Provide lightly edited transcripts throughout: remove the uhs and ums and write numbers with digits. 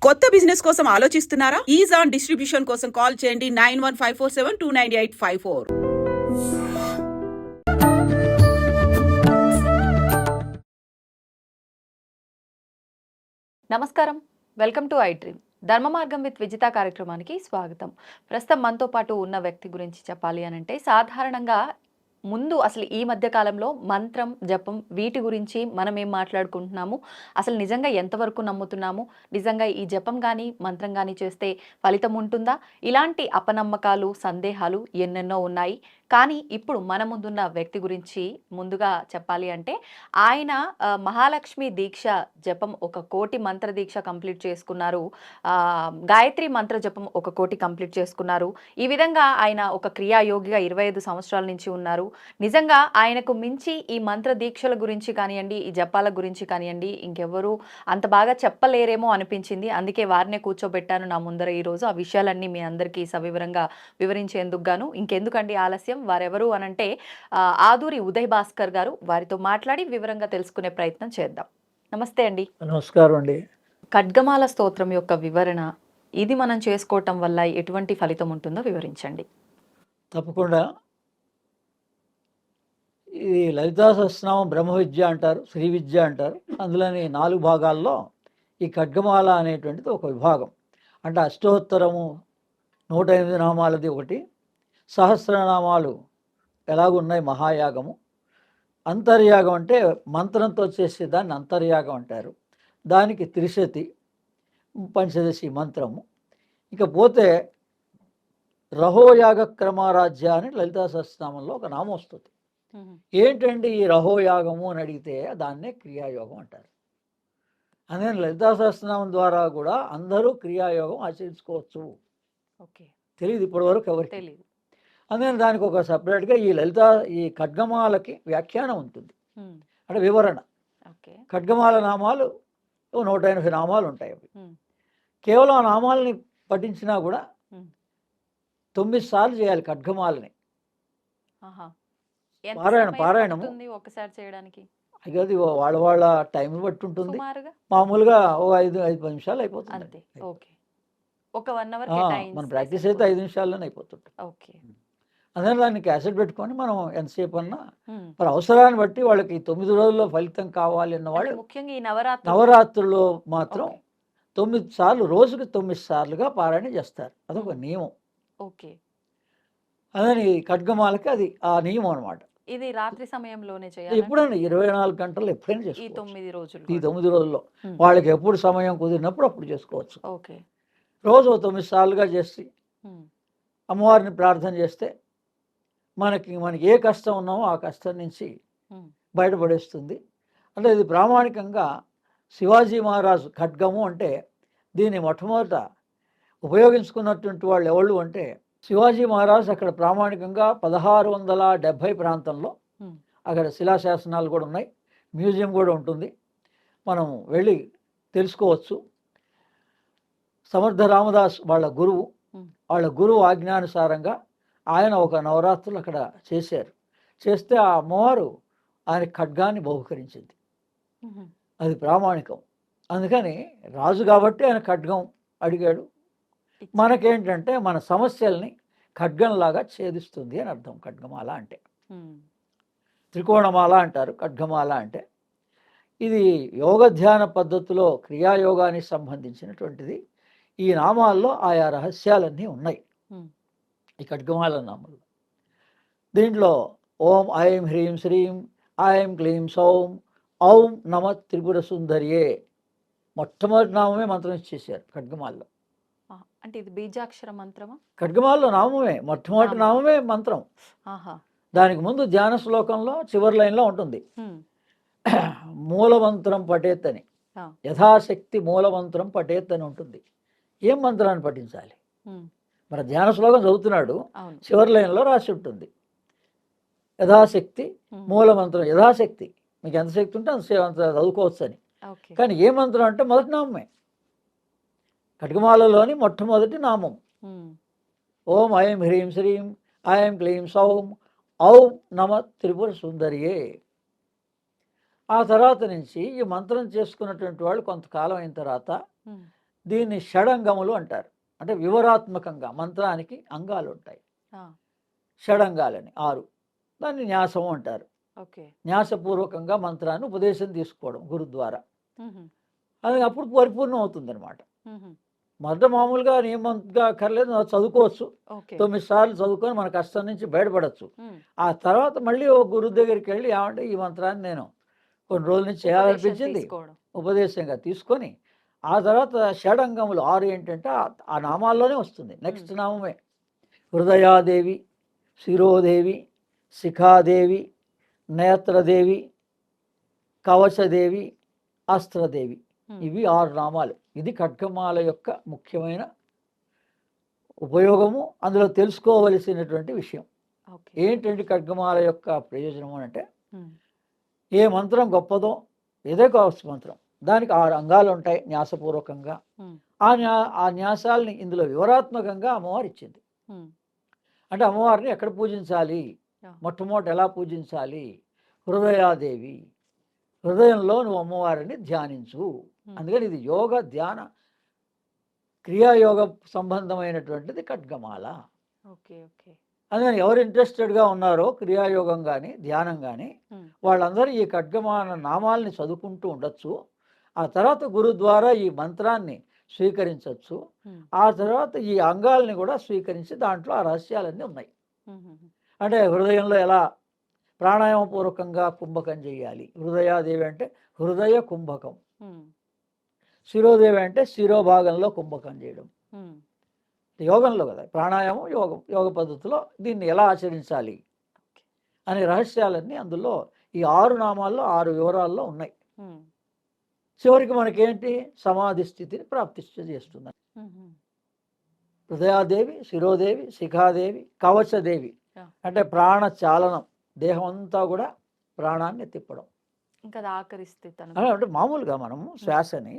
కొత్త బిజినెస్ కోసం ఆలోచిస్తున్నారా? ఈజ్ ఆన్ డిస్ట్రిబ్యూషన్ కోసం కాల్ చేయండి 9154729854. నమస్కారం, వెల్కమ్ టు ఐ డ్రీమ్. ధర్మ మార్గం విత్ విజిత కార్యక్రమానికి స్వాగతం. ప్రస్తుతం మనతో పాటు ఉన్న వ్యక్తి గురించి చెప్పాలి అని అంటే, సాధారణంగా ముందు అసలు ఈ మధ్య కాలంలో మంత్రం, జపం వీటి గురించి మనం ఏం మాట్లాడుకుంటున్నాము, అసలు నిజంగా ఎంతవరకు నమ్ముతున్నాము, నిజంగా ఈ జపం కానీ మంత్రం కానీ చేస్తే ఫలితం ఉంటుందా, ఇలాంటి అపనమ్మకాలు, సందేహాలు ఎన్నెన్నో ఉన్నాయి. కానీ ఇప్పుడు మన ముందున్న వ్యక్తి గురించి ముందుగా చెప్పాలి అంటే, ఆయన మహాలక్ష్మి దీక్ష జపం 1,00,00,000 మంత్ర దీక్ష కంప్లీట్ చేసుకున్నారు. గాయత్రి మంత్ర జపం 1,00,00,000 కంప్లీట్ చేసుకున్నారు. ఈ విధంగా ఆయన ఒక క్రియాయోగిగా 25 సంవత్సరాల నుంచి ఉన్నారు. నిజంగా ఆయనకు మించి ఈ మంత్ర దీక్షల గురించి కానివ్వండి, ఈ జపాల గురించి కానివ్వండి, ఇంకెవ్వరూ అంత బాగా చెప్పలేరేమో అనిపించింది. అందుకే వారినే కూర్చోబెట్టాను నా ముందర ఈరోజు. ఆ విషయాలన్నీ మీ అందరికీ సవివరంగా వివరించేందుకు గాను ఇంకెందుకండి ఆలస్యం, వారెవరు అనంటే ఆదూరి ఉదయ్ భాస్కర్ గారు. వారితో మాట్లాడి వివరంగా తెలుసుకునే ప్రయత్నం చేద్దాం. నమస్తే అండి. నమస్కారం అండి. ఖడ్గమాల స్తోత్రం యొక్క వివరణ, ఇది మనం చేసుకోవటం వల్ల ఎటువంటి ఫలితం ఉంటుందో వివరించండి. తప్పకుండా. ఇది లలితా సహస్రనామం బ్రహ్మ విద్య అంటారు, శ్రీ విద్య అంటారు. అందులోని 4 భాగాల్లో ఈ ఖడ్గమాల అనేటువంటిది ఒక విభాగం. అంటే అష్టోత్తరము 108 నామాలది ఒకటి, సహస్రనామాలు ఎలాగున్నాయి మహాయాగము, అంతర్యాగం అంటే మంత్రంతో చేసే దాన్ని అంతర్యాగం అంటారు, దానికి త్రిశతి పంచదశి మంత్రము. ఇకపోతే రహోయాగ క్రమారాధ్య అని లలితా సహస్రనామంలో ఒక నామం వస్తుంది. ఏంటండి ఈ రహోయాగము అని అడిగితే దాన్నే క్రియాయోగం అంటారు. అందుకని లలితా సహస్రనామం ద్వారా కూడా అందరూ క్రియాయోగం ఆచరించుకోవచ్చు. ఓకే, తెలియదు ఇప్పటి వరకు ఎవరికి. తెలియదు. అందుకని దానికి ఒక సపరేట్గా ఈ ఖడ్గమాలకి వ్యాఖ్యానం ఉంటుంది, అంటే వివరణ. ఖడ్గమాల నామాలు 108 నామాలు ఉంటాయి. అవి కేవలం ఆ నామాలని పఠించినా కూడా 9 సార్లు చేయాలి ఖడ్గమాలని. పారాయణము ఒకసారి చేయడానికి అది వాళ్ళ టైం బట్టి ఉంటుంది. మామూలుగా ఓ 5 నిమిషాలు అయిపోతుంది. మన ప్రాక్టీస్ అయితే 5 నిమిషాల్లోనే అయిపోతుంది. అదే దాన్ని క్యాసెట్ పెట్టుకొని మనం ఎంతసేపు అన్నా మరి అవసరాన్ని బట్టి వాళ్ళకి 9 రోజుల్లో ఫలితం కావాలి అన్న వాళ్ళు ముఖ్యంగా ఈ నవరాత్రుల్లో మాత్రం 9 సార్లు, రోజుకి 9 సార్లుగా పారాయణ చేస్తారు. అదొక నియమం. అదని ఖడ్గమాలకి అది ఆ నియమం అనమాట. ఇది రాత్రి సమయంలోనే చేయాలి. ఎప్పుడైనా 24 గంటలు ఎప్పుడైనా చేసుకోవచ్చు. ఈ 9 రోజుల్లో వాళ్ళకి ఎప్పుడు సమయం కుదిరినప్పుడు అప్పుడు చేసుకోవచ్చు. రోజు 9 సార్లుగా చేసి అమ్మవారిని ప్రార్థన చేస్తే మనకి ఏ కష్టం ఉన్నామో ఆ కష్టం నుంచి బయటపడేస్తుంది. అంటే ఇది ప్రామాణికంగా శివాజీ మహారాజు ఖడ్గము అంటే దీన్ని మొట్టమొదట ఉపయోగించుకున్నటువంటి వాళ్ళు ఎవళ్ళు అంటే శివాజీ మహారాజు అక్కడ ప్రామాణికంగా 1670 ప్రాంతంలో అక్కడ శిలాశాసనాలు కూడా ఉన్నాయి, మ్యూజియం కూడా ఉంటుంది, మనం వెళ్ళి తెలుసుకోవచ్చు. సమర్థ రామదాస్ వాళ్ళ గురువు ఆజ్ఞానుసారంగా ఆయన ఒక నవరాత్రులు అక్కడ చేస్తే ఆ అమ్మవారు ఆయన ఖడ్గాన్ని బహుకరించింది. అది ప్రామాణికం. అందుకని రాజు కాబట్టి ఆయన ఖడ్గం అడిగాడు. మనకేంటంటే మన సమస్యల్ని ఖడ్గంలాగా ఛేదిస్తుంది అని అర్థం. ఖడ్గమాల అంటే త్రికోణమాల అంటారు, ఖడ్గమాల అంటే. ఇది యోగ ధ్యాన పద్ధతిలో క్రియాయోగానికి సంబంధించినటువంటిది. ఈ నామాల్లో ఆయా రహస్యాలన్నీ ఉన్నాయి ఈ ఖడ్గమాల నామంలో. దీంట్లో ఓం ఐం హ్రీం శ్రీం ఐం క్లీం సౌం ఔం నమ త్రిపుర సుందరియే మొట్టమొదటి నామమే మంత్రం ఇచ్చేసారు ఖడ్గమాల్లో. అంటే ఇది బీజాక్షర మంత్రమా? ఖడ్గమాల్లో నామమే, మొట్టమొదటి నామమే మంత్రం. దానికి ముందు ధ్యాన శ్లోకంలో చివరి లైన్లో ఉంటుంది మూలమంత్రం పఠేత్ అని, యథాశక్తి మూలమంత్రం పఠేత్ అని ఉంటుంది. ఏం మంత్రాన్ని పఠించాలి? మన ధ్యాన శ్లోకం చదువుతున్నాడు, చివరి లైన్లో రాసి ఉంటుంది యథాశక్తి మూలమంత్రం. యథాశక్తి మీకు ఎంత శక్తి ఉంటే అంత చదువుకోవచ్చు అని. కానీ ఏ మంత్రం అంటే మొదటి నామమే, ఖడ్గమాలలోని మొట్టమొదటి నామం. ఓం ఐం హ్రీం శ్రీం ఐం క్లీం సౌం ఔం నమ త్రిపుర సుందరియే. ఆ తర్వాత నుంచి ఈ మంత్రం చేసుకున్నటువంటి వాళ్ళు కొంతకాలం అయిన తర్వాత దీన్ని షడంగములు అంటారు. అంటే వివరాత్మకంగా మంత్రానికి అంగాలు ఉంటాయి, షడంగాలని 6. దాన్ని న్యాసము అంటారు. న్యాసపూర్వకంగా మంత్రాన్ని ఉపదేశం తీసుకోవడం గురు ద్వారా, అది అప్పుడు పరిపూర్ణం అవుతుంది అనమాట. మొదట మామూలుగా నియమంగా అక్కర్లేదు, చదువుకోవచ్చు. 9 సార్లు చదువుకొని మన కష్టం నుంచి బయటపడవచ్చు. ఆ తర్వాత మళ్ళీ ఓ గురువు దగ్గరికి వెళ్ళి ఏమంటే ఈ మంత్రాన్ని నేను కొన్ని రోజుల నుంచి చేయాలనిపించింది, ఉపదేశంగా తీసుకొని ఆ తర్వాత షడంగములు 6 ఏంటంటే ఆ నామాల్లోనే వస్తుంది. నెక్స్ట్ నామమే హృదయాదేవి, శిరోదేవి, శిఖాదేవి, నేత్రదేవి, కవచదేవి, అస్త్రదేవి. ఇవి 6 నామాలు. ఇది ఖడ్గమాల యొక్క ముఖ్యమైన ఉపయోగము, అందులో తెలుసుకోవలసినటువంటి విషయం. ఏంటంటే ఖడ్గమాల యొక్క ప్రయోజనం అంటే, ఏ మంత్రం గొప్పదో, ఏదో కావచ్చు మంత్రం, దానికి 6 అంగాలు ఉంటాయి న్యాసపూర్వకంగా. ఆ న్యాసాలని ఇందులో వివరాత్మకంగా అమ్మవారు ఇచ్చింది. అంటే అమ్మవారిని ఎక్కడ పూజించాలి, మొట్టమొదటి ఎలా పూజించాలి? హృదయాదేవి, హృదయంలో నువ్వు అమ్మవారిని ధ్యానించు. అందుకని ఇది యోగ ధ్యాన క్రియాయోగ సంబంధమైనటువంటిది ఖడ్గమాల. అందుకని ఎవరు ఇంట్రెస్టెడ్గా ఉన్నారో క్రియాయోగం కానీ ధ్యానం కానీ వాళ్ళందరూ ఈ ఖడ్గమాల నామాల్ని చదువుకుంటూ ఉండొచ్చు. ఆ తర్వాత గురు ద్వారా ఈ మంత్రాన్ని స్వీకరించవచ్చు. ఆ తర్వాత ఈ అంగాల్ని కూడా స్వీకరించి దాంట్లో ఆ రహస్యాలన్నీ ఉన్నాయి. అంటే హృదయంలో ఎలా ప్రాణాయామపూర్వకంగా కుంభకం చేయాలి, హృదయాదేవి అంటే హృదయ కుంభకం, శిరోదేవి అంటే శిరోభాగంలో కుంభకం చేయడం. యోగంలో కదా ప్రాణాయామం, యోగ పద్ధతిలో దీన్ని ఎలా ఆచరించాలి అనే రహస్యాలన్నీ అందులో ఈ 6 నామాల్లో 6 వివరాల్లో ఉన్నాయి. చివరికి మనకేంటి, సమాధి స్థితిని ప్రాప్తిష్ట చేస్తుంది. హృదయాదేవి, శిరోదేవి, శిఖాదేవి, కవచదేవి అంటే ప్రాణ చాలనం, దేహం అంతా కూడా ప్రాణాన్ని తిప్పడం. ఇంకా ఆఖరిస్తే అంటే మామూలుగా మనము శ్వాసని,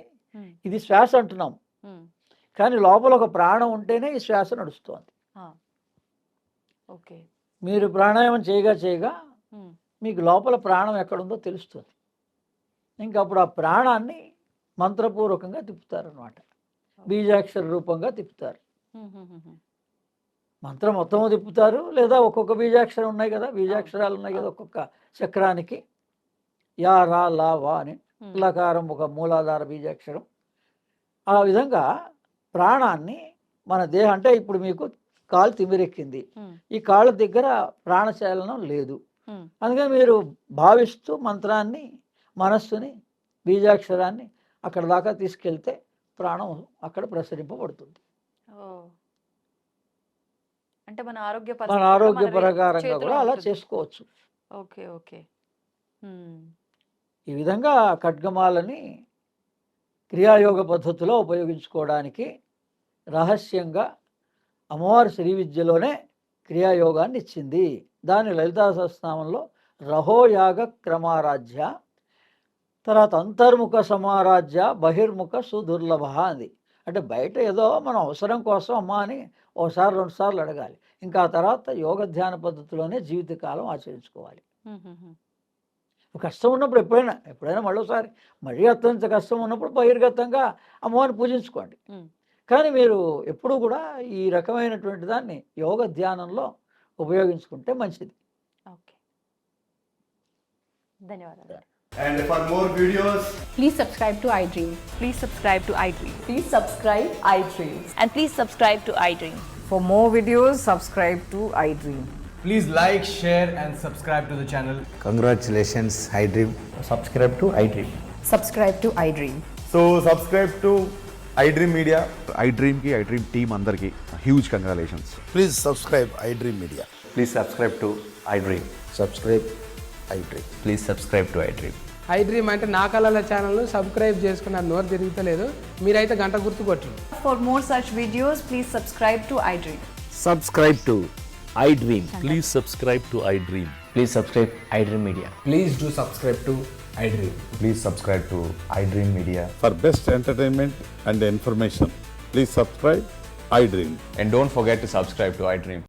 ఇది శ్వాస అంటున్నాం, కానీ లోపల ఒక ప్రాణం ఉంటేనే ఈ శ్వాస నడుస్తుంది. మీరు ప్రాణాయామం చేయగా మీకు లోపల ప్రాణం ఎక్కడుందో తెలుస్తుంది. ఇంకా అప్పుడు ఆ ప్రాణాన్ని మంత్రపూర్వకంగా తిప్పుతారనమాట, బీజాక్షర రూపంగా తిప్పుతారు. మంత్రం మొత్తం తిప్పుతారు, లేదా ఒక్కొక్క బీజాక్షరం ఉన్నాయి కదా, బీజాక్షరాలు ఉన్నాయి కదా ఒక్కొక్క చక్రానికి. యా, రా, లా, వా అని లకారం ఒక మూలాధార బీజాక్షరం. ఆ విధంగా ప్రాణాన్ని మన దేహం, అంటే ఇప్పుడు మీకు కాలు తిమిరెక్కింది, ఈ కాళ్ళ దగ్గర ప్రాణచాలనం లేదు. అందుకని మీరు భావిస్తూ మంత్రాన్ని, మనస్సుని, బీజాక్షరాన్ని అక్కడ దాకా తీసుకెళ్తే ప్రాణం అక్కడ ప్రసరింపబడుతుంది. అంటే మన ఆరోగ్య ప్రకారంగా కూడా అలా చేసుకోవచ్చు. ఈ విధంగా ఖడ్గమాలని క్రియాయోగ పద్ధతిలో ఉపయోగించుకోవడానికి రహస్యంగా అమ్మవారి శ్రీ విద్యలోనే క్రియాయోగాన్ని ఇచ్చింది. దాని లలితా సహస్రనామంలో రహోయాగ క్రమారాధ్య, తర్వాత అంతర్ముఖ సమారాధ్య, బహిర్ముఖ సుదుర్లభ అంది. అంటే బయట ఏదో మనం అవసరం కోసం అమ్మా అని ఒకసారి 2 సార్లు అడగాలి. ఇంకా ఆ తర్వాత యోగ ధ్యాన పద్ధతిలోనే జీవితకాలం ఆచరించుకోవాలి. కష్టం ఉన్నప్పుడు ఎప్పుడైనా మళ్ళీ అత్యంత కష్టం ఉన్నప్పుడు బహిర్గతంగా అమ్మవారిని పూజించుకోండి. కానీ మీరు ఎప్పుడూ కూడా ఈ రకమైనటువంటి దాన్ని యోగ ధ్యానంలో ఉపయోగించుకుంటే మంచిది. ధన్యవాదాలు. And for more videos, please subscribe to iDream. Please subscribe to iDream. Please subscribe iDream. And please subscribe to iDream. For more videos, subscribe to iDream. please like, share and subscribe to the channel. Congratulations, iDream. Subscribe to iDream. Subscribe to iDream. So subscribe to iDream Media. iDream ki iDream team andarki huge congratulations. Please subscribe iDream Media. Please subscribe to iDream. Subscribe iDream. Please subscribe to iDream. iDream అంటే నా కళల ఛానల్ను subscribe చేసుకున్న నోరు తిరుగుతలేదు, మీరైతే గంట గుర్తు కొట్టండి. For more such videos, please subscribe to iDream. Subscribe to iDream. Please subscribe to iDream. Please subscribe iDream Media. Please do subscribe to iDream. Please subscribe to iDream Media. For best entertainment and information, please subscribe iDream. And don't forget to subscribe to iDream.